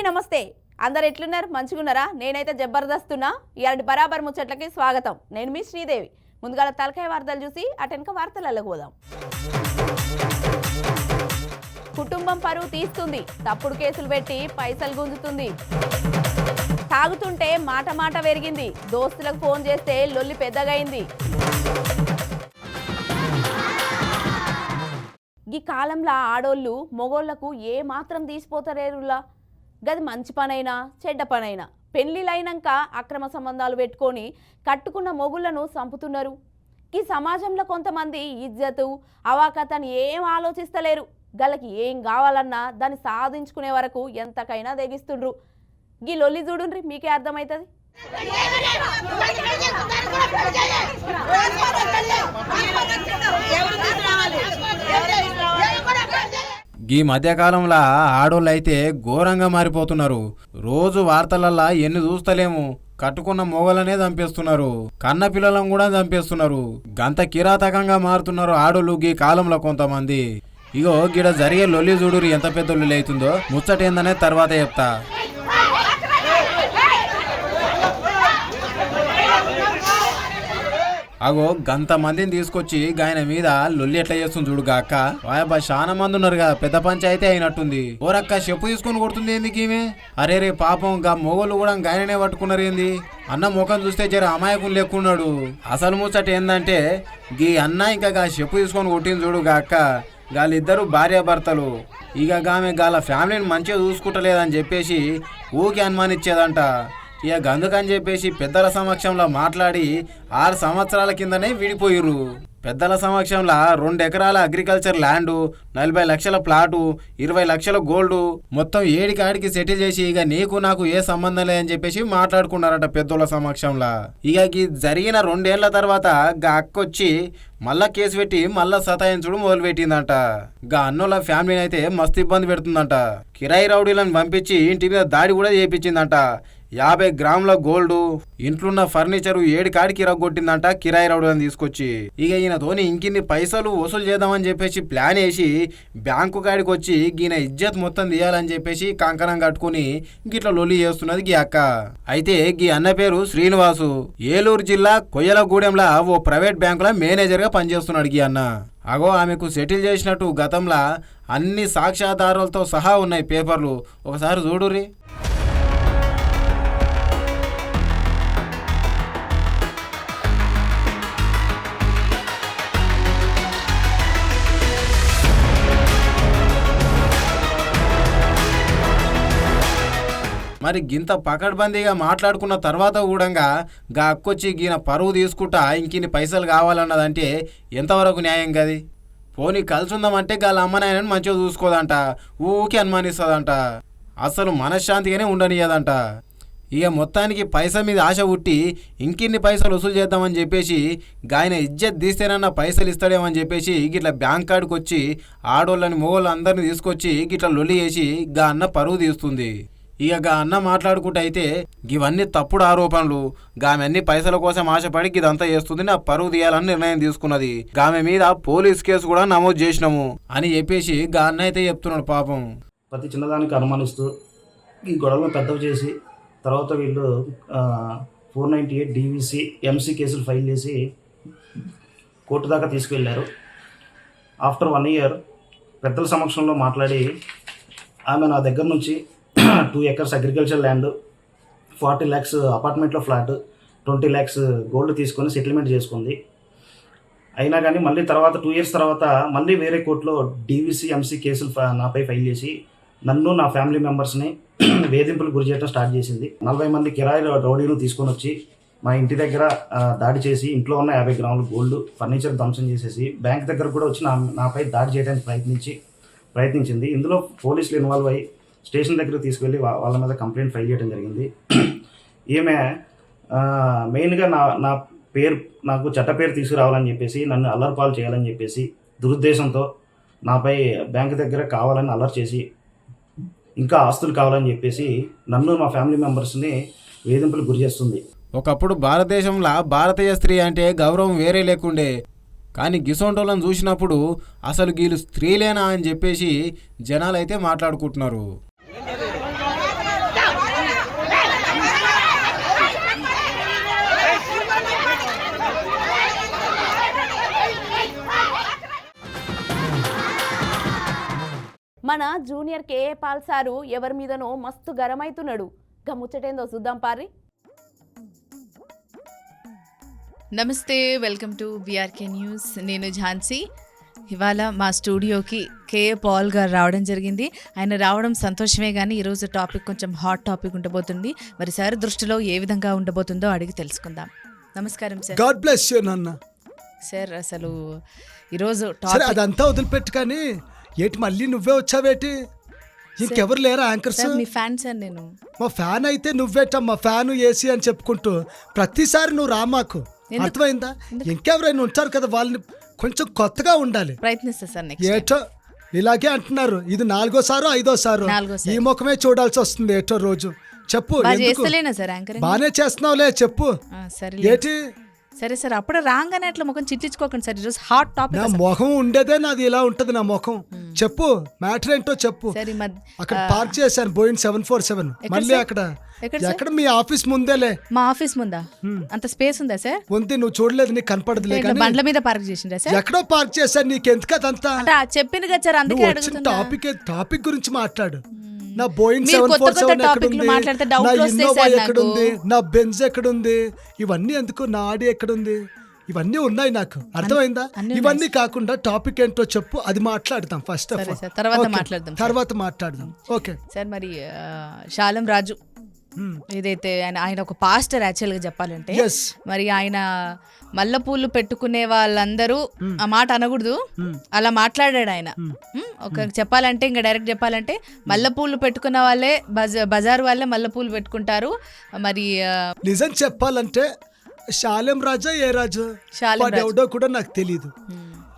అందరికీ నమస్తే. అందరు ఎట్లున్నారు? మంచిగున్నారా? నేనైతే జబర్దస్తున్నా. ఇయాటి బరాబర్ ముచ్చట్లకి స్వాగతం. నేను మీ శ్రీదేవి. ముందుగా తలకాయ వార్తలు చూసి అటెనక వార్తలకు పోదాం. కుటుంబం పరువు తీస్తుంది, తప్పుడు కేసులు పెట్టి పైసలు గుంజుతుంది. తాగుతుంటే మాట పెరిగింది, దోస్తులకు ఫోన్ చేస్తే లొల్లి పెద్దగైంది. ఈ కాలంలో ఆడోళ్ళు మొగోళ్లకు ఏ మాత్రం తీసిపోతారేరులా. గది మంచి పనైనా చెడ్డ పనైనా పెళ్లిలైనాక అక్రమ సంబంధాలు పెట్టుకొని కట్టుకున్న మొగుళ్లను చంపుతున్నారు. ఈ సమాజంలో కొంతమంది ఇజ్జతు అవాకతని ఏం ఆలోచిస్తలేరు. గలకి ఏం కావాలన్నా దాన్ని సాధించుకునే వరకు ఎంతకైనా తెగిస్తుండ్రు. ఈ లొల్లి చూడుండ్రి, మీకే అర్థమవుతుంది. ఈ మధ్యకాలంలో ఆడోళ్ళు అయితే ఘోరంగా మారిపోతున్నారు. రోజు వార్తలల్లా ఎన్ని చూస్తలేము. కట్టుకున్న మొగలనే చంపేస్తున్నారు, కన్న పిల్లలను కూడా చంపేస్తున్నారు. గంత కిరాతకంగా మారుతున్నారు ఆడోళ్ళు ఈ కాలంలో కొంతమంది. ఇగో గిడ జరిగే లొల్లి చూడురు ఎంత పెద్ద లొల్లి అవుతుందో. ముచ్చటేందనే తర్వాత చెప్తా. అగో గంత మందిని తీసుకొచ్చి గాయన మీద లొల్లి ఎట్లా చేస్తుంది చూడుగా అక్క. వాయబ్బా చాలా మంది ఉన్నారు కదా, పెద్ద పంచాయతీ అయినట్టుంది. ఓరక్క చెప్పు తీసుకొని కొడుతుంది ఎందుకు ఈమె? అరే రే పాపం గా మొగోళ్ళు కూడా గాయననే పట్టుకున్నారు ఏంది? అన్న ముఖం చూస్తే జర అమాయకులు లెక్కున్నాడు. అసలు ముచ్చట ఏందంటే గీ అన్న ఇంకా గా చెప్పు తీసుకొని కొట్టింది చూడుగా అక్క. గాళ్ళిద్దరు భార్యాభర్తలు. ఇక గామె గాల ఫ్యామిలీని మంచిగా చూసుకుంటలేదని చెప్పేసి ఊకి అనుమానించేదంట. ఇక గందుకని చెప్పేసి పెద్దల సమక్షంలో మాట్లాడి 6 సంవత్సరాల కిందనే విడిపోయిర్రు. పెద్దల సమక్షంలో 2 ఎకరాల అగ్రికల్చర్ ల్యాండు, 40 లక్షల ప్లాటు, 20 లక్షల గోల్డు మొత్తం ఏడికాడికి సెటిల్ చేసి ఇక నీకు నాకు ఏ సంబంధం లేదని చెప్పేసి మాట్లాడుకున్నారట పెద్దోళ్ళ సమక్షంలో. ఇక జరిగిన 2 ఏళ్ల తర్వాత గా అక్కొచ్చి మళ్ళా కేసు పెట్టి మళ్ళా సతాయించుడు మొదలు పెట్టిందంట. గా అన్నోళ్ళ ఫ్యామిలీని అయితే మస్తు ఇబ్బంది పెడుతుందంట. కిరాయి రౌడీలను పంపించి ఇంటి మీద దాడి కూడా చేయించిందంట. 50 గ్రాముల గోల్డు, ఇంట్లున్న ఫర్నిచరు 7 కాడికి ఇరగొట్టిందంట కిరాయి రౌడీలను తీసుకొచ్చి. ఇక ఈయనతోని ఇంకిన్ని పైసలు వసూలు చేద్దామని చెప్పేసి ప్లాన్ వేసి బ్యాంకు కాడికి వచ్చి ఈయన ఇజ్జత్ మొత్తం తీయాలని చెప్పేసి కంకణం కట్టుకుని గిట్ల లొల్లి చేస్తున్నది గీ అక్క. అయితే గీ అన్న పేరు శ్రీనివాసు. ఏలూరు జిల్లా కొయ్యలగూడెంలా ఓ ప్రైవేట్ బ్యాంకులో మేనేజర్ గా పనిచేస్తున్నాడు గీ అన్న. అగో ఆమెకు సెటిల్ చేసినట్టు గతంలో అన్ని సాక్ష్యాధారాలతో సహా ఉన్నాయి పేపర్లు. ఒకసారి చూడుర్రి. మరి గింత పకడ్బందీగా మాట్లాడుకున్న తర్వాత కూడా గా అక్కొచ్చి గీన పరువు తీసుకుంటా ఇంకిన్ని పైసలు కావాలన్నదంటే ఎంతవరకు న్యాయం కది? పోనీ కలిసుందామంటే గాళ్ళ అమ్మనాయనని మంచిగా చూసుకోదంట, ఊకి అనుమానిస్తుందంట, అసలు మనశ్శాంతిగానే ఉండనియదంట. ఇక మొత్తానికి పైసల మీద ఆశ పుట్టి ఇంకిన్ని పైసలు వసూలు చేద్దామని చెప్పేసి గాయన ఇజ్జత్ తీస్తేనన్నా పైసలు ఇస్తాడేమని చెప్పేసి గిట్ల బ్యాంక్ కాడికి వచ్చి ఆడోళ్ళని మొగోళ్ళు అందరినీ తీసుకొచ్చి గిట్ల లొల్లి చేసి గా అన్న పరువు తీస్తుంది. ఇక గా అన్న మాట్లాడుకుంటే అయితే ఇవన్నీ తప్పుడు ఆరోపణలు, గామె అన్ని పైసల కోసం ఆశపడి ఇదంతా చేస్తుంది, నా పరువు తీయాలని నిర్ణయం తీసుకున్నది, గామె మీద పోలీస్ కేసు కూడా నమోదు చేసినాము అని చెప్పేసి గా అన్న అయితే చెప్తున్నాడు. పాపం ప్రతి చిన్నదానికి అనుమానిస్తూ ఈ గొడవలను పెద్దవి చేసి తర్వాత వీళ్ళు 498 DVC MC కేసులు ఫైల్ చేసి కోర్టు దాకా తీసుకువెళ్ళారు. ఆఫ్టర్ 1 ఇయర్ పెద్దల సమక్షంలో మాట్లాడి ఆమె నా దగ్గర నుంచి 2 ఎకర్స్ అగ్రికల్చర్ ల్యాండ్, 40 lakhs అపార్ట్మెంట్లో ఫ్లాట్, 20 lakhs గోల్డ్ తీసుకొని సెటిల్మెంట్ చేసుకుంది. అయినా కానీ మళ్ళీ తర్వాత 2 years తర్వాత మళ్ళీ వేరే కోర్టులో DVC MC కేసులు నాపై ఫైల్ చేసి నన్ను నా ఫ్యామిలీ మెంబర్స్ని వేధింపులు గురి చేయడం స్టార్ట్ చేసింది. 40 మంది కిరాయి రౌడీలు తీసుకొని వచ్చి మా ఇంటి దగ్గర దాడి చేసి ఇంట్లో ఉన్న 50 గ్రాముల గోల్డ్, ఫర్నిచర్ ధ్వంసం చేసేసి బ్యాంక్ దగ్గర కూడా వచ్చి నాపై దాడి చేయడానికి ప్రయత్నించింది. ఇందులో పోలీసులు ఇన్వాల్వ్ అయ్యి స్టేషన్ దగ్గరకు తీసుకెళ్ళి వాళ్ళ మీద కంప్లైంట్ ఫైల్ చేయడం జరిగింది. ఈమె మెయిన్గా నా పేరు, నాకు చెడ్డ పేరు తీసుకురావాలని చెప్పేసి, నన్ను అల్లరిపాలు చేయాలని చెప్పేసి దురుద్దేశంతో నాపై బ్యాంక్ దగ్గర కావాలని అల్లరి చేసి ఇంకా ఆస్తులు కావాలని చెప్పేసి నన్ను మా ఫ్యామిలీ మెంబర్స్ని వేధింపులు గురి చేస్తుంది. ఒకప్పుడు భారతదేశంలో భారతీయ స్త్రీ అంటే గౌరవం వేరే లేకుండే. కానీ గిసోంటోళ్ళని చూసినప్పుడు అసలు వీళ్ళు స్త్రీలేనా అని చెప్పేసి జనాలైతే మాట్లాడుకుంటున్నారు. మన జూనియర్ కేఏ పాల్ సారు ఎవరి మీదనో మస్తు గరమైతున్నాడు. గా ముచ్చటేందో చూద్దాం పారి. నమస్తే, వెల్కమ్ టు బీఆర్కే న్యూస్. నేను ఝాన్సీ. ఇవాళ మా స్టూడియోకి కేఏ పాల్ గారు రావడం జరిగింది. ఆయన రావడం సంతోషమే, కానీ ఈరోజు టాపిక్ కొంచెం హాట్ టాపిక్ ఉండబోతుంది. మరి సార్ దృష్టిలో ఏ విధంగా ఉండబోతుందో అడిగి తెలుసుకుందాం. నమస్కారం సార్. గాడ్ బ్లెస్ యూ నాన్న. సార్ అసలు ఈరోజు సరే టాపిక్ అదంతా వదిలిపెట్టు, కానీ ఏంటి మళ్ళీ నువ్వే వచ్చావేటి? ఇంకెవరు లేరా యాంకర్స్? సార్ మీ ఫ్యాన్ సార్ నేను. మా ఫ్యాన్ అయితే నువ్వేటమ్మా, ఫ్యాను ఏసీ అని చెప్పుకుంటూ ప్రతిసారి నువ్వు రా మాకు. అర్థమైందా? ఇంకెవరైనా ఉంటారు కదా, వాళ్ళని కొంచెం కొత్తగా ఉండాలి. ప్రయత్నిస్తా సార్. నెక్స్ట్ ఏటో ఇలాగే అంటున్నారు, ఇది 4వ సారో 5వ సారో ఈ ముఖమే చూడాల్సి వస్తుంది ఏటో రోజు. చెప్పు, చేస్తలేనా సార్ యాంకరింగ్? బానే చేస్తున్నావులే, చెప్పు సరే ఏటి? సరే సార్, అప్పుడే రాగానే అట్లా ముఖం చిట్టించుకోకండి సార్. ఈరోజు హాట్ టాపిక్. నా ముఖం ఉండేదే నాది ఇలా ఉంటది. నా ముఖం చెప్పు, మ్యాటర్ ఏంటో చెప్పు. సరే అక్కడ పార్క్ చేశాను బోయింగ్ 747. మళ్ళీ ఎక్కడ మీ ఆఫీస్ ముందేలే. మా ఆఫీస్ ముందా? అంత స్పేస్ ఉందా సార్? ఉంది, నువ్వు చూడలేదు, నీకు కనపడదులే. బండ్ల మీద పార్క్ చేసిండ్రా సార్? ఎక్కడో పార్క్ చేశాను, నీకెందుకు అదంతా? చెప్పింది కదా సార్, అందుకే అడుగుతున్నా. టాపిక్ గురించి మాట్లాడు. నా బోయింగ్ మీరు కొత్త 747 టాపిక్లు మాట్లాడితే నా డౌట్లు వస్తాయి ఇన్నోవా సార్ నాకు. ఎక్కడుంది, నా బెంజ్ ఎక్కడుంది, ఇవన్నీ ఎందుకు, నా ఆడి ఎక్కడుంది, ఇవన్నీ ఉన్నాయి నాకు. అర్థమైందా? ఇవన్నీ కాకుండా టాపిక్ ఏంటో చెప్పు, అది మాట్లాడతాం ఫస్ట్ ఆఫ్ ఆల్. తర్వాత మాట్లాడదాం. Okay sir. మరి శాలం రాజు ఏదైతే ఆయన ఒక పాస్టర్ యాక్చువల్ గా చెప్పాలంటే, మరి ఆయన మల్లెపూలు పెట్టుకునే వాళ్ళందరూ ఆ మాట అనకూడదు, అలా మాట్లాడాడు ఆయన. ఒక చెప్పాలంటే, ఇంకా డైరెక్ట్ చెప్పాలంటే, మల్లెపూలు పెట్టుకున్న వాళ్ళే బజార్ వాళ్ళే మల్లెపూలు పెట్టుకుంటారు. మరి నిజం చెప్పాలంటే శాలెం రాజా ఏ రాజు ఎవడో కూడా నాకు తెలియదు.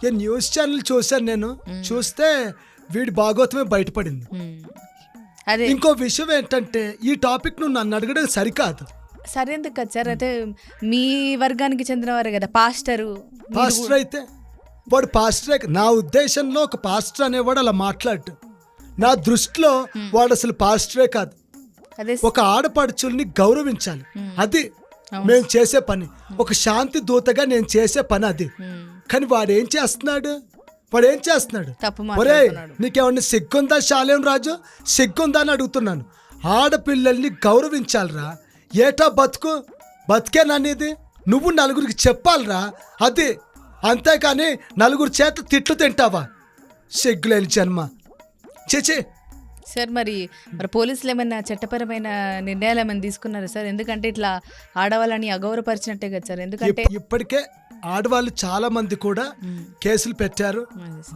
ఏ న్యూస్ ఛానల్ చూశాను నేను, చూస్తే వీడి భాగవతమే బయటపడింది. అదే ఇంకో విషయం ఏంటంటే, ఈ టాపిక్ నువ్వు నన్ను అడగడం సరికాదు. సరే ఎందుకు కదా సార్, అయితే మీ వర్గానికి చెందినవారే కదా పాస్టర్ అయితే వాడు పాస్టరే. నా ఉద్దేశంలో ఒక పాస్టర్ అనేవాడు అలా మాట్లాడు, నా దృష్టిలో వాడు అసలు పాస్టరే కాదు. ఒక ఆడపడుచుల్ని గౌరవించాలి, అది మేము చేసే పని. ఒక శాంతి దూతగా నేను చేసే పని అది. కానీ వాడేం చేస్తున్నాడు? ఒరే, నీకేమన్నా సిగ్గుందా శాలేం రాజు? సిగ్గుందా అని అడుగుతున్నాను. ఆడపిల్లల్ని గౌరవించాలిరా. ఏటా బతికేననేది నువ్వు నలుగురికి చెప్పాలిరా, అది. అంతేకాని నలుగురు చేత తిట్లు తింటావా? సిగ్గులేని జన్మ. చేచే సార్. మరి పోలీసులు ఏమైనా చట్టపరమైన నిర్ణయాలు ఏమైనా తీసుకున్నారా సార్? ఎందుకంటే ఇట్లా ఆడవాళ్ళని అగౌరవపరిచినట్టే కదా సార్. ఎందుకంటే ఇప్పటికే ఆడవాళ్ళు చాలా మంది కూడా కేసులు పెట్టారు.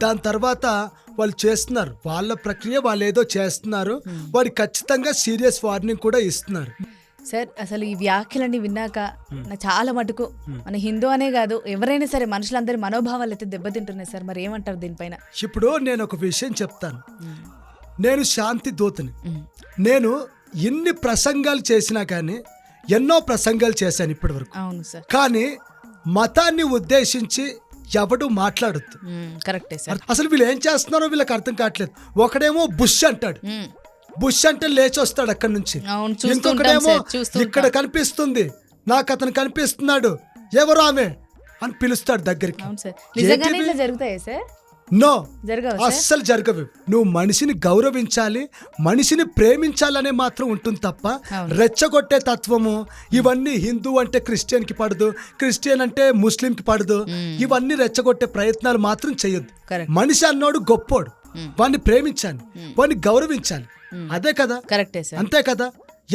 దాని తర్వాత వాళ్ళు చేస్తున్నారు, వాళ్ళ ప్రక్రియ వాళ్ళు ఏదో చేస్తున్నారు. వాడికి ఖచ్చితంగా సీరియస్ వార్నింగ్ కూడా ఇస్తున్నారు. సార్ అసలు ఈ వ్యాఖ్యలన్నీ విన్నాక నా చాలా మటుకు మన హిందూ అనే కాదు, ఎవరైనా సరే మనుషులందరి మనోభావాలు అయితే దెబ్బతింటున్నాయి సార్. మరి ఏమంటారు దీనిపైన? ఇప్పుడు నేను ఒక విషయం చెప్తాను. నేను శాంతి దూతని. నేను ఎన్ని ప్రసంగాలు చేసినా కానీ, ఎన్నో ప్రసంగాలు చేశాను ఇప్పటి వరకు. అవును సార్. కానీ మతాన్ని ఉద్దేశించి ఎవడు మాట్లాడద్దు. కరెక్టే సార్. అసలు వీళ్ళు ఏం చేస్తున్నారో వీళ్ళకి అర్థం కావట్లేదు. ఒకడేమో బుష్ అంటాడు, బుష్ అంటే లేచి వస్తాడు అక్కడి నుంచి. ఇంకొకడేమో ఇక్కడ కనిపిస్తుంది, నాకు అతను కనిపిస్తున్నాడు, ఎవరు ఆమె అని పిలుస్తాడు దగ్గరికి. జరుగుతాయి సార్? నో, అస్సలు జరగవు. నువ్వు మనిషిని గౌరవించాలి, మనిషిని ప్రేమించాలనే మాత్రం ఉంటుంది తప్ప రెచ్చగొట్టే తత్వము ఇవన్నీ హిందూ అంటే క్రిస్టియన్ కి పడదు, క్రిస్టియన్ అంటే ముస్లిం కి పడదు. ఇవన్నీ రెచ్చగొట్టే ప్రయత్నాలు మాత్రం చేయొద్దు. మనిషి అన్నోడు గొప్పోడు, వాడిని ప్రేమించాలి, వాడిని గౌరవించాలి. అదే కదా, కరెక్టే. అంతే కదా.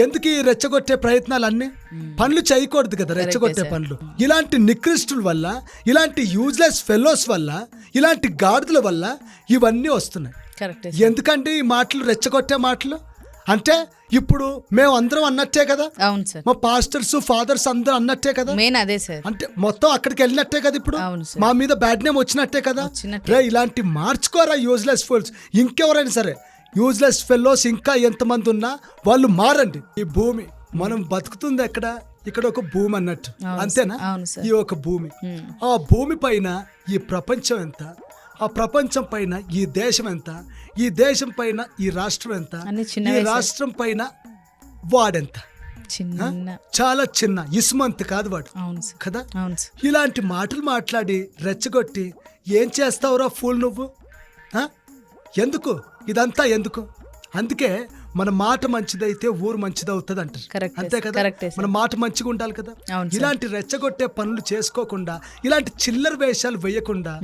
ఎందుకు ఈ రెచ్చగొట్టే ప్రయత్నాలు అన్ని పనులు చేయకూడదు కదా, రెచ్చగొట్టే పనులు. ఇలాంటి నికృష్టుల వల్ల, ఇలాంటి యూజ్లెస్ ఫెలోస్ వల్ల, ఇలాంటి గాడిదల వల్ల ఇవన్నీ వస్తున్నాయి. ఎందుకంటే ఈ మాటలు రెచ్చగొట్టే మాటలు అంటే ఇప్పుడు మేము అందరం అన్నట్టే కదా. అవును సార్. మా పాస్టర్స్ ఫాదర్స్ అందరూ అన్నట్టే కదా. అదే సార్. అంటే మొత్తం అక్కడికి వెళ్ళినట్టే కదా. ఇప్పుడు మా మీద బ్యాడ్ నేమ్ వచ్చినట్టే కదా. ఇలాంటి మార్చుకోరా యూజ్లెస్ ఫెలోస్. ఇంకెవరైనా సరే యూజ్లెస్ ఫెలోస్ ఇంకా ఎంతమంది ఉన్నా వాళ్ళు మారండి. ఈ భూమి మనం బతుకుతుంది ఎక్కడ? ఇక్కడ ఒక భూమి అన్నట్టు, అంతేనా? ఈ ఒక భూమి, ఆ భూమి పైన ఈ ప్రపంచం ఎంత, ఆ ప్రపంచం పైన ఈ దేశం ఎంత, ఈ దేశం పైన ఈ రాష్ట్రం ఎంత, ఈ రాష్ట్రం పైన వాడెంత, చాలా చిన్న ఇసుమంత్ కాదు వాడు కదా. ఇలాంటి మాటలు మాట్లాడి రెచ్చగొట్టి ఏం చేస్తావురా ఫూల్ నువ్వు? ఎందుకు ఇదంతా ఎందుకు? అందుకే మన మాట మంచిదైతే ఊరు మంచిదవుతుంది అంటారు. Correct, అంతే కదా, correct, sir. మన మాట మంచిగా ఉండాలి కదా. అవును, sir. ఇలాంటి రెచ్చగొట్టే పనులు చేసుకోకుండా, ఇలాంటి చిల్లర వేషాలు వేయకుండా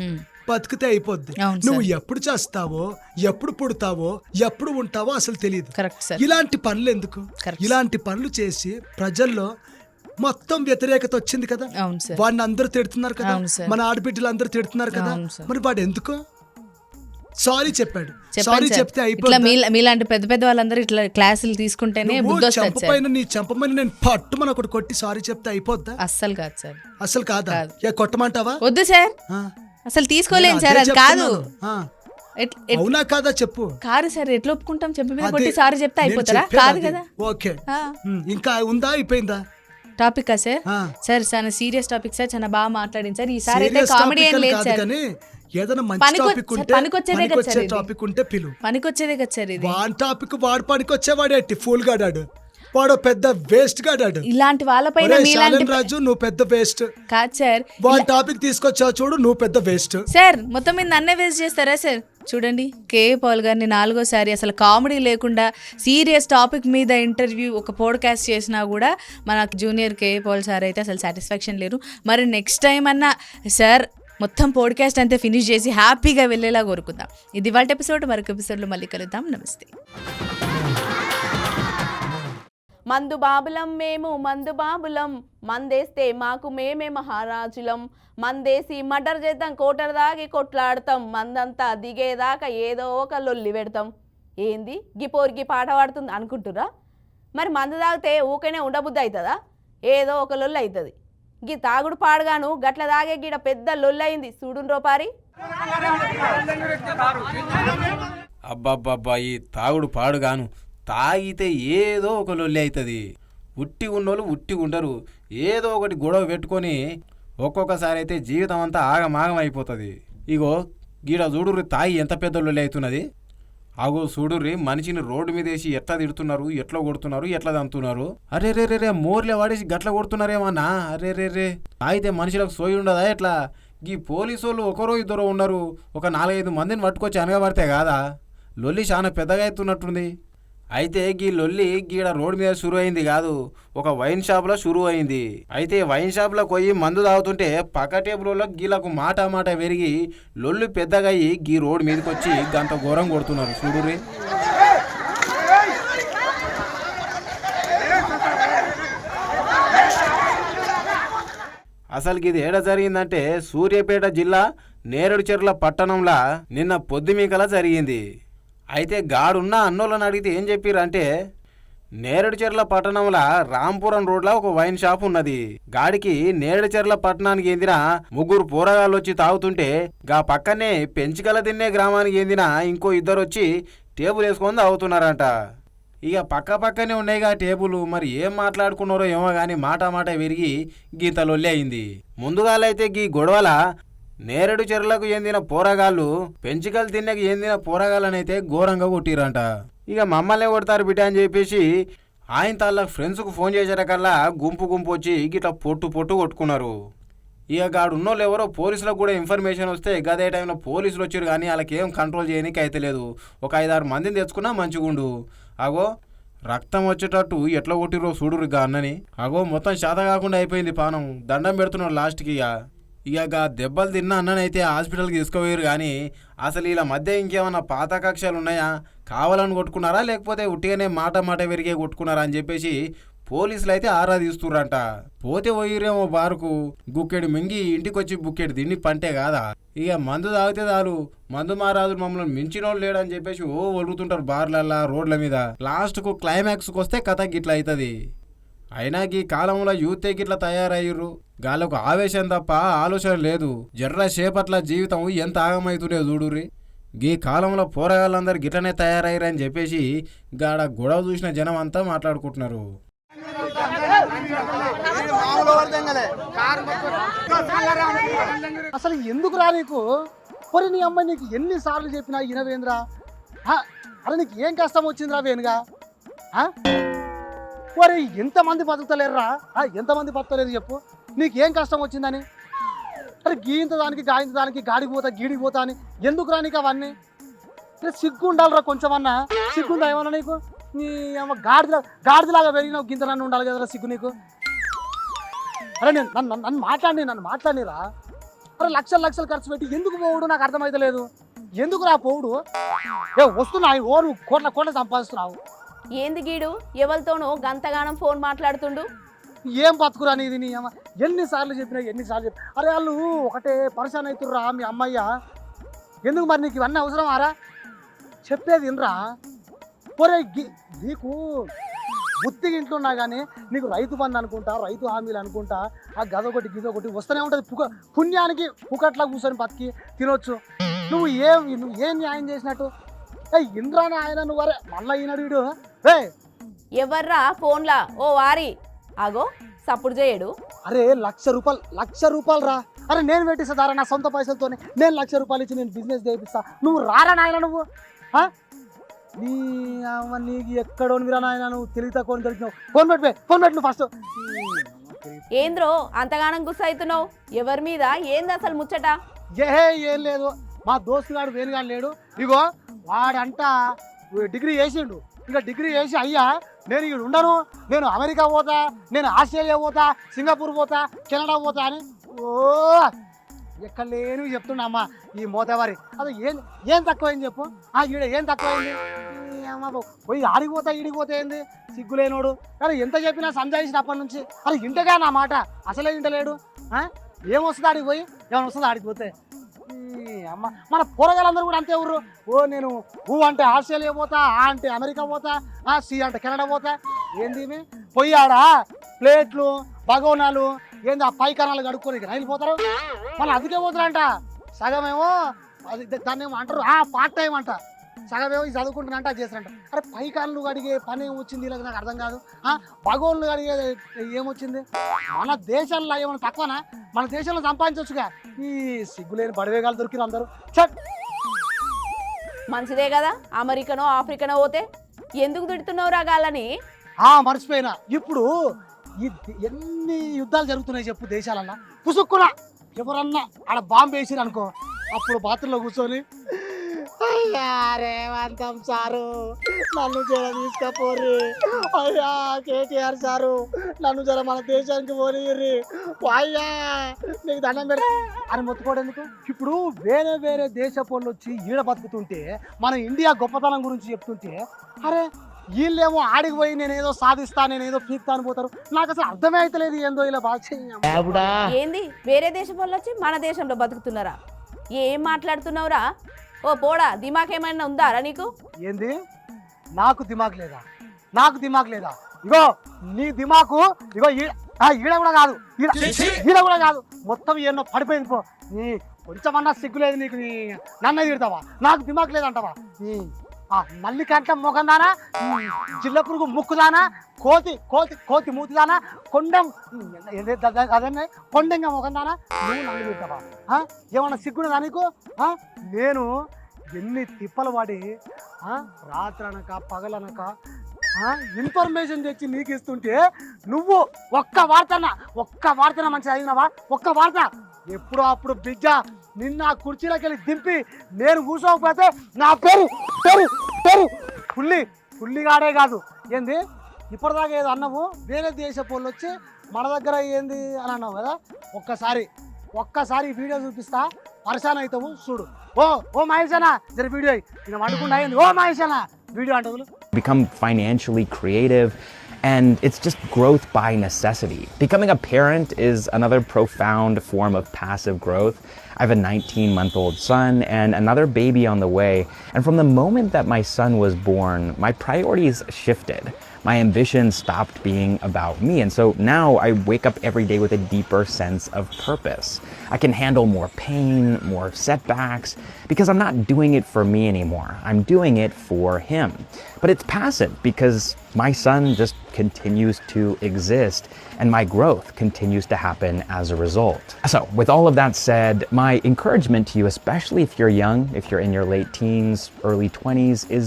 బతికితే అయిపోద్ది. అవును, నువ్వు ఎప్పుడు చేస్తావో, ఎప్పుడు పుడతావో, ఎప్పుడు ఉంటావో అసలు తెలియదు. Correct sir. ఇలాంటి పనులు ఎందుకు? Correct. ఇలాంటి పనులు చేసి ప్రజల్లో మొత్తం వ్యతిరేకత వచ్చింది కదా. అవును సార్. వాడిని అందరూ తిడుతున్నారు కదా, అవును సార్. మన ఆడబిడ్డలు అందరూ తిడుతున్నారు కదా. అవును సార్. మరి వాడు ఎందుకు సారీ చెప్పాడు? చెప్పండి సారీ సార్. చెప్తే ఇట్లా అయిపోయింది. మీలాంటి పెద్ద పెద్ద వాళ్ళందరూ ఇట్లా క్లాసులు తీసుకుంటేనే బుద్ధి వస్తుంది సార్. చంపపైన నీ చంపమని నేను పట్టుమని ఒకటి కొట్టి సారీ చెప్తే అయిపోద్దా? అస్సలు కాదు సార్. అసలు కాదా? కొట్టమంటావా? వద్దు సార్, ఆ. అసలు తీసుకోలేను నేను సార్. అదే అది కాదు. చెప్తున్నాను. ఆ. అవునా కాదా చెప్పు. కాదు సార్, ఎట్లా ఒప్పుకుంటాం? చెప్పి మీద అదే కొట్టి సారీ చెప్తే నేను అయిపోతారా? చెప్పేది కాదు అదే. కదా. ఓకే. ఆ. ఇంకా ఉందా, అయిపోయిందా? Topic sir? ఆ. సార్ చాలా సీరియస్ టాపిక్ సార్, చాలా బాగా మాట్లాడింది సార్. ఈసారి అయితే Serious కామెడీ topic ఏం అని లేదు కాదు సార్. కానీ ఏదైనా మంచి పనికొ- టాపిక్ సార్, ఉంటే, పనికొచ్చేదే కదా సార్ ఇది. టాపిక్ ఉంటే పిలు. పనికొచ్చేదే కదా సార్ ఇది. వాన్ టాపిక్ వాడు పనికొచ్చేవాడేటి ఫూల్ గాడాడు, వాడు పెద్ద వేస్ట్ గాడాడు. ఇలాంటి వాళ్ళపైన ఒరేయ్ మీలాంటి శాలిన్ రాజు, నువ్వు పెద్ద వేస్ట్. కాదు సార్. వాన్ టాపిక్ తీసుకొచ్చావు చూడు, నువ్వు పెద్ద వేస్ట్. సార్ మొత్తం మీద నన్నే వేస్ట్ చేస్తారా సార్? చూడండి, కేఏ పాల్ గారిని 4వసారి అసలు కామెడీ లేకుండా సీరియస్ టాపిక్ మీద ఇంటర్వ్యూ ఒక పోడ్కాస్ట్ చేసినా కూడా మన జూనియర్ కేఏ పాల్ సార్ అయితే అసలు సాటిస్ఫాక్షన్ లేరు. మరి నెక్స్ట్ టైం అన్నా సార్ మొత్తం పోడ్కాస్ట్ అంతా ఫినిష్ చేసి హ్యాపీగా వెళ్ళేలా కోరుకుందాం. ఇది వాటి ఎపిసోడ్. మరొక ఎపిసోడ్లో మళ్ళీ కలుద్దాం. నమస్తే. మందు బాబులం మేము, మందు బాబులం, మందేస్తే మాకు మేమే మహారాజులం, మందేసి మర్డర్ చేద్దాం, కోటర్ దాగి కొట్లాడతాం, మందంతా దిగేదాకా ఏదో ఒక లొల్లి పెడతాం. ఏంది గిపోరికి పాట పాడుతుంది అనుకుంటురా? మరి మందు తాగితే ఊకనే ఉండబుద్ధి అవుతుందా? ఏదో ఒక లొల్లి అవుతుంది. గీ తాగుడు పాడుగాను గట్ల తాగే గీడ పెద్ద లొల్లి అయింది చూడుండ్రో పారి. అబ్బబ్బబ్బా, ఈ తాగుడు పాడుగాను తాగితే ఏదో ఒక లొల్లి అవుతుంది. ఉట్టి ఉన్నోళ్ళు ఉట్టి ఉండరు, ఏదో ఒకటి గొడవ పెట్టుకొని ఒక్కొక్కసారి అయితే జీవితం అంతా ఆగమాగం అయిపోతుంది. ఇగో గీడ చూడుర్రి తాగి ఎంత పెద్ద లొల్లి అవుతున్నది. అగో చూడుర్రి మనిషిని రోడ్డు మీద వేసి ఎట్లా తిడుతున్నారు, ఎట్లా కొడుతున్నారు, ఎట్లా దంతున్నారు. అరే రే రే మోర్లే వాడేసి గట్ల కొడుతున్నారేమన్నా. అరే రే రే తాగితే మనుషులకు సోయి ఉండదా ఎట్లా? ఈ పోలీసు వాళ్ళు ఒకరో ఇద్దరు ఉన్నారు, ఒక 4-5 మందిని పట్టుకొచ్చి అనగబడితే కాదా? లొల్లి చాలా పెద్దగా అవుతున్నట్టుంది. అయితే గీ లొల్లి గీడ రోడ్డు మీద షురు అయింది కాదు, ఒక వైన్ షాప్లో షురు అయింది. అయితే వైన్ షాప్లో పోయి మందు తాగుతుంటే పక్క టేబుల్లో గీలకు మాట మాట పెరిగి లొల్లి పెద్దగా అయ్యి గీ రోడ్డు మీదకి వచ్చి గంట ఘోరం కొడుతున్నారు చూడుర్రి. అసలు ఇది ఏడ జరిగిందంటే సూర్యాపేట జిల్లా నేరేడుచెర్ల పట్టణంలో నిన్న పొద్దుమీకలా జరిగింది. అయితే గాడున్న అన్నోళ్ళని అడిగితే ఏం చెప్పారంటే, నేరేడుచెర్ల పట్టణంలో రాంపురం రోడ్లో ఒక వైన్ షాప్ ఉన్నది. గాడికి నేరేడుచెర్ల పట్టణానికి చెందిన 3 పోరగాళ్ళు వచ్చి తాగుతుంటే గా పక్కనే పెంచికల తిన్నే గ్రామానికి చెందిన ఇంకో 2 వచ్చి టేబుల్ వేసుకొని తాగుతున్నారంట. ఇక పక్క పక్కనే ఉన్నాయిగా టేబుల్. మరి ఏం మాట్లాడుకున్నారో ఏమో కానీ మాట మాట విరిగి గీత లొల్లి అయింది. ముందుగాలైతే గీ గొడవల నేరేడుచెర్లకు చెందిన పోరగాళ్ళు పెంచికలు తిన్నకి చెందిన పోరగాళ్ళనైతే ఘోరంగా కొట్టిరంట. ఇక మమ్మల్ని కొడతారు బిడ్డ అని చెప్పేసి ఆయన తల్ల ఫ్రెండ్స్కు ఫోన్ చేసేటకల్లా గుంపు వచ్చి గిట్లా పొట్టు కొట్టుకున్నారు. ఇక గాడు ఉన్నోళ్ళు ఎవరో పోలీసులకు కూడా ఇన్ఫర్మేషన్ వస్తే గదే టైంలో పోలీసులు వచ్చారు కానీ వాళ్ళకి ఏం కంట్రోల్ చేయడానికి అయితే లేదు. ఒక 5-6 మందిని తెచ్చుకున్నా మంచిగుండు. అగో రక్తం వచ్చేటట్టు ఎట్లా కొట్టిరో చూడురుగా అన్నని. అగో మొత్తం శాత కాకుండా అయిపోయింది పానం. దండం పెడుతున్నారు లాస్ట్కి. ఇక దెబ్బలు తిన్న అన్ననైతే హాస్పిటల్కి తీసుకుపోయారు కానీ అసలు ఇలా మధ్య ఇంకేమన్నా పాత కక్షలు ఉన్నాయా, కావాలని కొట్టుకున్నారా లేకపోతే ఉట్టిగానే మాట విరిగే కొట్టుకున్నారా అని చెప్పేసి పోలీసులు అయితే ఆరా తీస్తుర్రంట. పోతే పోయిరేమో బారుకు, గుక్కెడు మింగి ఇంటికొచ్చి బుక్కెడు తిండి పంటే కాదా. ఇక మందు తాగితే చాలు, మందు మారాజులు మమ్మల్ని మించినోళ్ళు లేడని చెప్పేసి ఒలుగుతుంటారు బార్లల్లా రోడ్ల మీద. లాస్ట్కు క్లైమాక్స్కి వస్తే కథ గిట్ల అవుతుంది. అయినా ఈ కాలంలో యూతే గిట్లా తయారయ్యారు. గాళ్ళకు ఆవేశం తప్ప ఆలోచన లేదు. జర్ర సేపట్ల జీవితం ఎంత ఆగమవుతుండే చూడుర్రి. ఈ కాలంలో పోరగాళ్ళందరూ గిట్లనే తయారయ్యారని చెప్పేసి గాడ గొడవ చూసిన జనం అంతా మాట్లాడుకుంటున్నారు. అసలు ఎందుకు రా నీకు? మరి నీ అమ్మాయి నీకు ఎన్నిసార్లు చెప్పినా ఇనవేంద్రా? అరే నీకు ఏం కష్టం వచ్చిందిరా వేనుగా? మరి ఎంతమంది బతుకుతలేరురా? ఎంతమంది బతుకుతలేరు చెప్పు, నీకు ఏం కష్టం వచ్చిందని? అరే గీంత దానికి గాయింత దానికి గాడికి పోతా గీడికి పోతా అని ఎందుకురా నీకు అవన్నీ? సిగ్గు ఉండాలిరా కొంచెమన్నా. సిగ్గుందా ఏమన్నా నీకు? నీ అమ్మ గాడిదలాగా పెరిగినావు, గింత నన్ను ఉండాలి కదరా సిగ్గు నీకు. అరే నేను నన్ను మాట్లాడిరా. అరే లక్షలు ఖర్చు పెట్టి ఎందుకు పోవుడు నాకు అర్థమైతలేదు. ఎందుకు రా పోవుడు? వస్తున్నావు నువ్వు కోట్ల సంపాదిస్తున్నావు. ఏంది గీడు ఎవరితోనో గంతగానం ఫోన్ మాట్లాడుతుండు? ఏం బతుకురా నీది? నీ అమ్మ ఎన్నిసార్లు చెప్పినా. అరే వాళ్ళు ఒకటే పరిశాన్ అవుతుర్రా మీ అమ్మయ్య. ఎందుకు మరి నీకు ఇవన్నీ అవసరం ఆరా? చెప్పేది వినరా. ఒరే నీకు బుద్ధిగా ఇంట్లో ఉన్నా కానీ నీకు రైతు బంధు అనుకుంటా, రైతు హామీలు అనుకుంటా, ఆ గదొకటి వస్తూనే ఉంటుంది. పుణ్యానికి పుకట్లా కూర్చొని బతికి తినొచ్చు. నువ్వు ఏం న్యాయం చేసినట్టు? ఇంద్రాని ఆయన నువ్వు అరే మళ్ళీ ఈనాడు వీడు. ఎవర్రా ఫోన్లా? ఓ వారి ఆగో సప్పుడు చేయడు. అరే లక్ష రూపాయలు రా. అరే నేను పెట్టిస్తారా నా సొంత పైసలతోనే? నేను ₹1,00,000 ఇచ్చి నేను బిజినెస్ చేయిస్తా. నువ్వు రారా నాయన నువ్వు? నీకు ఎక్కడోనివిరా నాయన, నువ్వు తెలివి తక్కువ దొరికినావు. ఫోన్ పెట్టు నువ్వు ఫస్ట్. ఏంద్రో అంతగానం గుస్స అవుతున్నావు? ఎవరి మీద? ఏంది అసలు ముచ్చట? ఏం లేదు, మా దోస్తుగాడు వేణుగాడు లేడు. ఇగో వాడంట డిగ్రీ చేసిండు. ఇంకా డిగ్రీ చేసి అయ్యా నేను ఇక్కడ ఉండను, నేను అమెరికా పోతా, నేను ఆస్ట్రేలియా పోతా, సింగపూర్ పోతా, కెనడా పోతా అని ఎక్కడ లేనివి చెప్తున్నా ఈ మోతవారి. అది ఏం తక్కువైంది చెప్పు? ఈడ ఏం తక్కువైంది? పోయి ఆడిపోతా ఈడిపోతే ఏంది సిగ్గులేనోడు. కానీ ఎంత చెప్పినా సంజాయించినప్పటి నుంచి అది ఇంటగా నా మాట అసలే ఇంటలేడు. ఏమొస్తుంది ఆడికి పోయి? ఏమైనా వస్తుంది ఆడికి పోతే? అమ్మ మన పోరగాళ్ళందరూ కూడా అంతే ఊర్రు. నేను అంటే ఆస్ట్రేలియా పోతా, అంటే అమెరికా పోతా, సి అంటే కెనడా పోతా. ఏంది పోయి ఆడ ప్లేట్లు బగోనాలు ఏంది ఆ పైకనాలు కడుక్కొని రైలు పోతారు. మళ్ళీ అందుకే పోతారంట. సగమేమో అది దాన్ని ఏమో అంటారు పార్ట్ టైం అంట, సగమేమో చదువుకుంటున్నారంట, అది చేస్తారంట. అరే పైకాన్లు అడిగే పని ఏమొచ్చింది ఇలా నాకు అర్థం కాదు. బగోన్లు అడిగే ఏమొచ్చింది? మన దేశంలో ఏమైనా తక్కువనా? మన దేశంలో సంపాదించవచ్చుగా. ఈ సిగ్గులేని బడివేగాలు దొరికిన అందరూ. మంచిదే కదా, అమెరికనో ఆఫ్రికనో పోతే ఎందుకు తిడుతున్నావు రాగాలని? మర్చిపోయినా. ఇప్పుడు ఎన్ని యుద్ధాలు జరుగుతున్నాయి చెప్పు దేశాలన్నా. పుసుక్కున ఎవరన్నా ఆడ బాంబు వేసిరు అనుకో, అప్పుడు బాత్రూంలో కూర్చొని రేవంతం సారు నన్ను జర తీసుకపోర్రి, అయ్యా కేటీఆర్ సారు నన్ను జర మన దేశానికి పోనీర్రి, అయ్యా నీకు దండం పెడ అని మొత్తుకోవడం ఎందుకు? ఇప్పుడు వేరే దేశపు వాళ్ళు వచ్చి ఈడ బతుకుతుంటే మన ఇండియా గొప్పతనం గురించి చెప్తుంటే అరే వీళ్ళేమో ఆడికి పోయి నేనేదో సాధిస్తా, నేనేదో పీక్తా అని పోతారు. నాకు అసలు అర్థమే అవుతలేదు ఏందో ఇలా బాగా. ఏంది వేరే దేశం వాళ్ళు వచ్చి మన దేశంలో బతుకుతున్నారా? ఏం మాట్లాడుతున్నావురా? ఓ పోడా, దిమాక్ ఏమైనా ఉందారా నీకు? ఏంది నాకు దిమాక్ లేదా? ఇగో నీ దిమాకు ఇగో ఈడ కూడా కాదు, ఈడ కూడా కాదు, మొత్తం ఎన్నో పడిపోయింది పో. నీ కొంచెమన్నా సిగ్గు లేదు నీకు? నీ నన్ను తిడతావా? నాకు దిమాక్ లేదంటావా? నల్లి కంట మొగందానా, జిల్ల పురుగు ముక్కుదానా, కోతి మూతిదానా, అదే కొండంగా మొగందానా, నువ్వు నన్ను తిడతావా? ఏమన్నా సిగ్గుండదా నీకు? నేను ఎన్ని తిప్పలు పడి రాత్రనక పగలనక ఇన్ఫర్మేషన్ తెచ్చి నీకు ఇస్తుంటే నువ్వు ఒక్క వార్తన మంచిగా అయినవా? ఒక్క వార్త ఎప్పుడో అప్పుడు బిడ్డ నిన్న కుర్చీలోకి వెళ్ళి దింపి నేను కూర్చోకపోతే నా పేరు పుల్లిగాడే కాదు. ఏంది ఇప్పటిదాకా ఏదో అన్నావు, వేరే దేశపు వాళ్ళు వచ్చి మన దగ్గర ఏంది అని అన్నావు కదా. ఒక్కసారి వీడియో చూపిస్తా, పరిశాన్ అవుతావు చూడు. ఓ మహేషనా జర వీడియో నేను వండుకుండా అయింది. ఓ మహేషనా వీడియో అంటావు. Become financially creative, and it's just growth by necessity. Becoming a parent is another profound form of passive growth. I have a 19-month-old son and another baby on the way, and from the moment that my son was born, my priorities shifted. My ambition stopped being about me, and so now I wake up every day with a deeper sense of purpose. I can handle more pain, more setbacks, because I'm not doing it for me anymore. I'm doing it for him. But it's passive because my son just continues to exist and my growth continues to happen as a result. So with all of that said, my encouragement to you, especially if you're young, if you're in your late teens, early 20s, is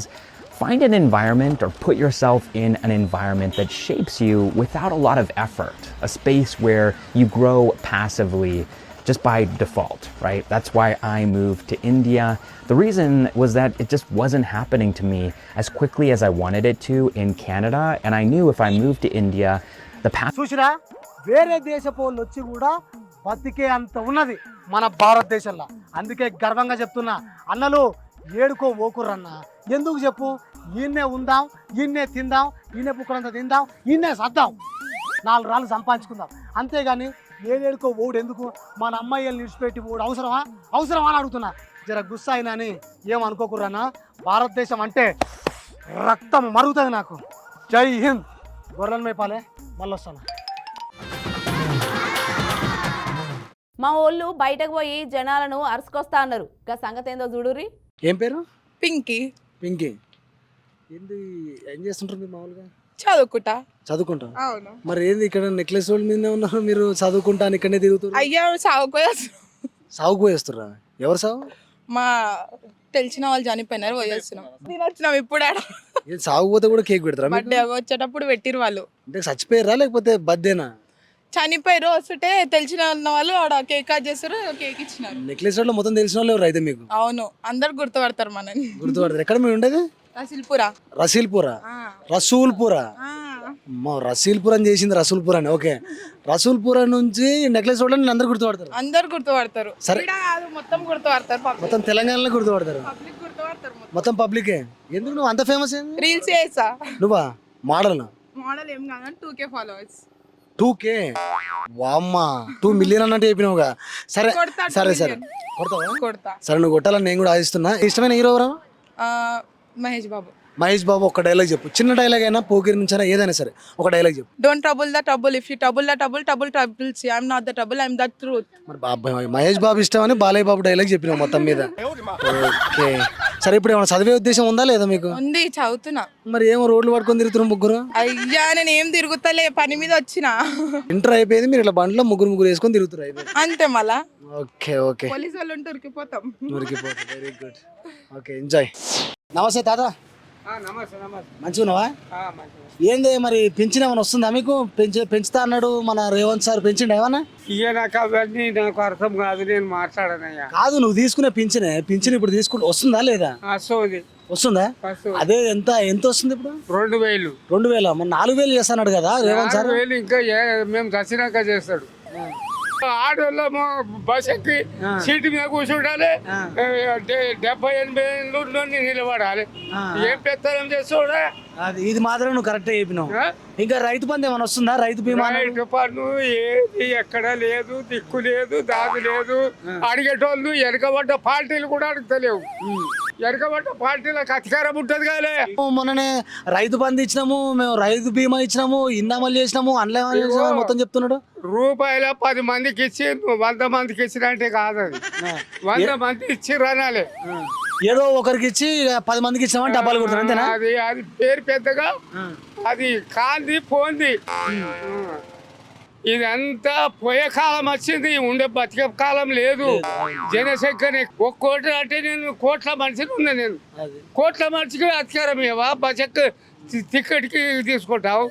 find an environment or put yourself in an environment that shapes you without a lot of effort. A space where you grow passively just by default, right? That's why I moved to India. The reason was that it just wasn't happening to me as quickly as I wanted it to in Canada, and I knew if I moved to India, the path చూసిరా వేరే దేశపోళ్ళు వచ్చి కూడా బతికే అంత ఉన్నది మన భారతదేశంలో. అందుకే గర్వంగా చెప్తున్నా, అన్నలు ఏడుకో ఓకుర్రన్న. ఎందుకు చెప్పు, ఈయన్నే ఉందాం, ఈయన్నే తిందాం, ఈయనే పుక్కలంతా తిందాం, ఈయన్నే సద్దాం, 4 రాళ్ళు సంపాదించుకుందాం. అంతేగాని ఏడేడుకో ఓడు ఎందుకు? మన అమ్మాయిలు నిడిచిపెట్టి ఓడు అవసరమా అని అడుగుతున్నా. జర గుస్సా అయినా అని ఏమనుకోకుర్రన్నా. భారతదేశం అంటే రక్తం మరుగుతుంది నాకు. జై హింద్. గొర్రెల మేపాలే, మళ్ళీ వస్తాను. మా వాళ్ళు బయటకు పోయి జనాలను అరుసుకొస్తా అన్నారు. ఇంకా సంగతి ఏందో చూడుర్రి. ఏం పేరు? పింకీ. పింకీ. ఏంది, ఏం చేస్తుంటారు మీరు మామూలుగా? చదువుకుంటా. అవును. మరి ఏంది ఇక్కడ నెక్లెస్ రోడ్ మీదనే ఉన్నారు మీరు, చదువుకుంటా అని ఇక్కడనే తిరుగుతారు? అయ్యా సాగుకు పోయేస్తుర్రా? ఎవరు సాగు? మా తెలిసిన వాళ్ళు చనిపోయినారు, పోయేస్తున్నాం. నేను వచ్చినాం ఇప్పుడు. సాగు పోతే కూడా కేక్ పెడతారా? బర్త్డే వచ్చేటప్పుడు పెట్టిరు వాళ్ళు. అంటే చచ్చిపోయారా లేకపోతే బర్త్డేనా? చనిపోయారు. వస్తుంటే తెలిసిన వాళ్ళు ఆడ కేక్ కట్ చేస్తారు, కేక్ ఇచ్చినారు. నెక్లెస్ రోడ్ లో మొత్తం తెలిసిన వాళ్ళు ఎవరు అయితే మీకు? అవును, అందరు గుర్తుపడతారు మనని. గుర్తుపడతారు. ఎక్కడ మీరు ఉండేది? రసూల్పురా. రసూల్పుర అని చేసింది, రసూల్పుర అని. ఓకే, రసూల్పుర నుంచి నెక్లెస్ రోడ్ అందరు గుర్తుపడతారు. అందరు గుర్తుపడతారు. సరే, మొత్తం గుర్తుపడతారు. మొత్తం తెలంగాణలో గుర్తుపడతారు. మొత్తం పబ్లికే. ఎందుకు నువ్వు అంత ఫేమస్? రీల్స్ చేసా. నువ్వా మోడల్ ఏం కాదు, 2K ఫాలోవర్స్. 2K? వామ్మా, 2 మిలియన్ అన్నట్టు చెప్పినావుగా. సరే సరే సరే, కొడతా. సరే, నువ్వు కొట్టాలని నేను కూడా ఆశిస్తున్నా. ఇష్టమైన హీరో ఎవరు? మహేష్ బాబు. ఒక డైలాగ్ చెప్పు, చిన్న డైలాగ్ అయినా, పోకిరి నుంచి అయినా, ఏదైనా సరే ఒక డైలాగ్ చెప్పు. Don't trouble the trouble, if you trouble the trouble, trouble see, I am not the trouble, I am the truth. మరి మహేష్ బాబు ఇష్టం అని బాలయ్య బాబు డైలాగ్ చెప్పినావు మొత్తం మీద. ఓకే, సరే, ఇప్పుడు ఏమైనా చదివే ఉద్దేశం ఉందా లేదా మీకు? ఉంది, చదువుతున్నా. మరి ఏమో రోడ్లు పట్టుకొని తిరుగుతున్నారు ముగ్గురు? అయ్యా, నేను ఏం తిరుగుతలే, పని మీద వచ్చిన. ఇంటర్ అయిపోయింది, మీరు ఇలా బండ్లో ముగ్గురు వేసుకొని తిరుగుతారు అయిపోయింది అంతే. మళ్ళా ఓకే ఓకే, పోలీసు వాళ్ళు ఉంటే ఉరికిపోతాం. Very good. Okay, enjoy. నమస్తే తాత. మంచిగా ఉన్నావా? ఏంది మరి పింఛన్ ఏమైనా వస్తుందా మీకు? పెంచుతా అన్నాడు మన రేవంత్ సార్, పెంచిండు ఏమన్నా? నాకు అవన్నీ నాకు అర్థం కాదు, నేను మాట్లాడనయ్యా. కాదు, నువ్వు తీసుకునే పింఛన్ ఇప్పుడు తీసుకుంటే వస్తుందా లేదా? వస్తుందా? అదే ఎంత వస్తుంది ఇప్పుడు? 2000. 2000? మరి 4000 చేస్తాడు కదా రేవంత్ సార్. ఇంకా మేము చచ్చినాక చేస్తాడు. ఆడోళ్ళేమో బస్ ఎక్కి సీటు మీద కూర్చుండాలి, 70-80 ఏళ్ళు నిలబడాలి. ఏం పెత్తనం చేస్తాడా? ఇది మాత్రం నువ్వు కరెక్ట్ చెప్పినావు. ఇంకా రైతు బంధు ఏమైనా వస్తుందా? రైతు బీమా? రైతు పన్ను ఏది ఎక్కడ లేదు, దిక్కు లేదు, దాది లేదు. అడిగేటోళ్ళు వెనకబడ్డ పార్టీలు కూడా అడుగుతలేవు. వెనకబడ్డ పార్టీలకు అధికారం ఉంటుంది కాలే. మొన్ననే రైతు బంధు ఇచ్చినాము, మేము రైతు బీమా ఇచ్చినాము, ఇన్నమలు చేసినాము, అన్లే మొత్తం చెప్తున్నాడు. రూపాయల 10 మందికి ఇచ్చి 100 మందికి ఇచ్చినంటే కాదు, అది 100 మంది ఇచ్చి రానాలి. ఏదో ఒకరికి ఇచ్చి 10 మందికి ఇచ్చినామని డబ్బాలు కొడుతున్నారు అంతేనా? అది పేరు పెద్దగా అది కాంది పోంది. ఇదంతా పోయే కాలం వచ్చింది, ఉండే బతికే కాలం లేదు. జనసంఖ్య 1 కోటి అంటే నేను కోట్ల మనిషిని ఉన్నా. నేను కోట్ల మనిషికి అధికారం ఇవ్వవా? బస్సు టికెట్కి తీసుకుంటావు,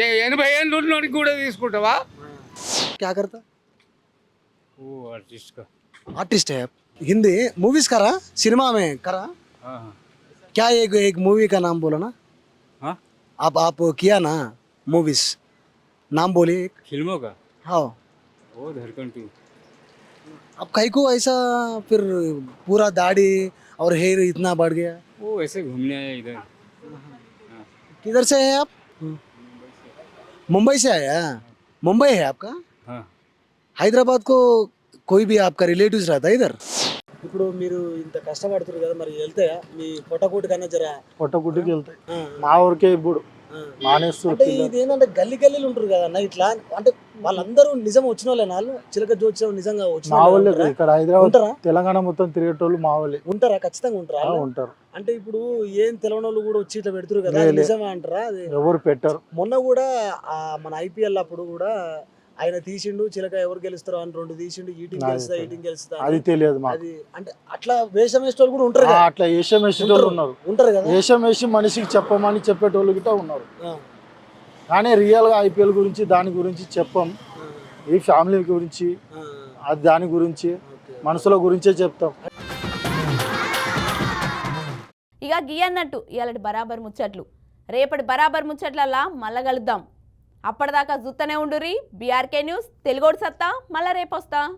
80 ఏళ్ళు ఉన్నోడికి కూడా తీసుకుంటావా? क्या करता? वो आर्टिस्ट है. हिंदी मूवीज करा, सिनेमा में करा. क्या एक मूवी का नाम बोला ना? हाँ, आप किया ना मूवीज, नाम बोलिए एक फिल्मों का. हाँ, वो धड़कन 2. अब कहीं को ऐसा फिर पूरा दाढ़ी और हेयर इतना बढ़ गया? वो ऐसे घूमने आया इधर. किधर से है आप? मुंबई से आया? मुंबई है आपका? हाँ. హైదరాబాద్ కో కోయి భీ ఆప్కా రిలేటివ్స్ रहता इधर? ఇప్పుడు మీరు ఇంత కష్టపడుతున్నారు కదా, మరి వెళ్తాయా మీ పొట్టకూటి కన్నా? జరా పొట్టకుట్టుకి వెళ్తాయి, మా ఊరికే ఇప్పుడు అంటే ఇదేంటంటే గల్లీలు ఉంటారు కదా అన్న, ఇట్లా అంటే వాళ్ళందరూ నిజం వచ్చిన వాళ్ళే? వాళ్ళు చిలక జోత్సవం నిజంగా వచ్చిన మా వాళ్ళే. ఇక్కడ హైదరాబాద్ తెలంగాణ మొత్తం తిరిగేటోళ్ళు మా వాళ్ళే ఉంటారా? ఖచ్చితంగా ఉంటారా? ఉంటారు. అంటే ఇప్పుడు ఏం తెలియని వాళ్ళు కూడా వచ్చి ఇట్లా పెడుతురు కదా, నిజమే అంటారా? ఎవరు పెట్టరు. మొన్న కూడా మన IPL అప్పుడు కూడా ఆయన తీసిండు, చిలక ఎవరు గెలుస్తారో అని 2 తీసిండు, ఈటింగ్ గెలుస్తా అది తెలియదు. అది అంటే అట్లా వేషం వేసేటోళ్ళు కూడా ఉంటారు, అట్లా వేషం వేసేటోళ్ళు ఉంటారు కదా. వేషం వేసి మనిషికి చెప్పమని చెప్పేటోళ్ళు గిట్ట ఉన్నారు. కానీ రియల్ గా IPL గురించి దాని గురించి చెప్పం, ఈ ఫ్యామిలీ గురించి అది దాని గురించి మనసులో గురించే చెప్తాం. ఇక గీ అన్నట్టు ఇవాళ బరాబర్ ముచ్చట్లు. రేపటి బరాబర్ ముచ్చట్లల్లా మళ్ళా కలుద్దాం. అప్పటిదాకా జుత్తనే ఉండుర్రి. బీఆర్కే న్యూస్ తెలుగోడు సత్తా. మళ్ళా రేపు వస్తా.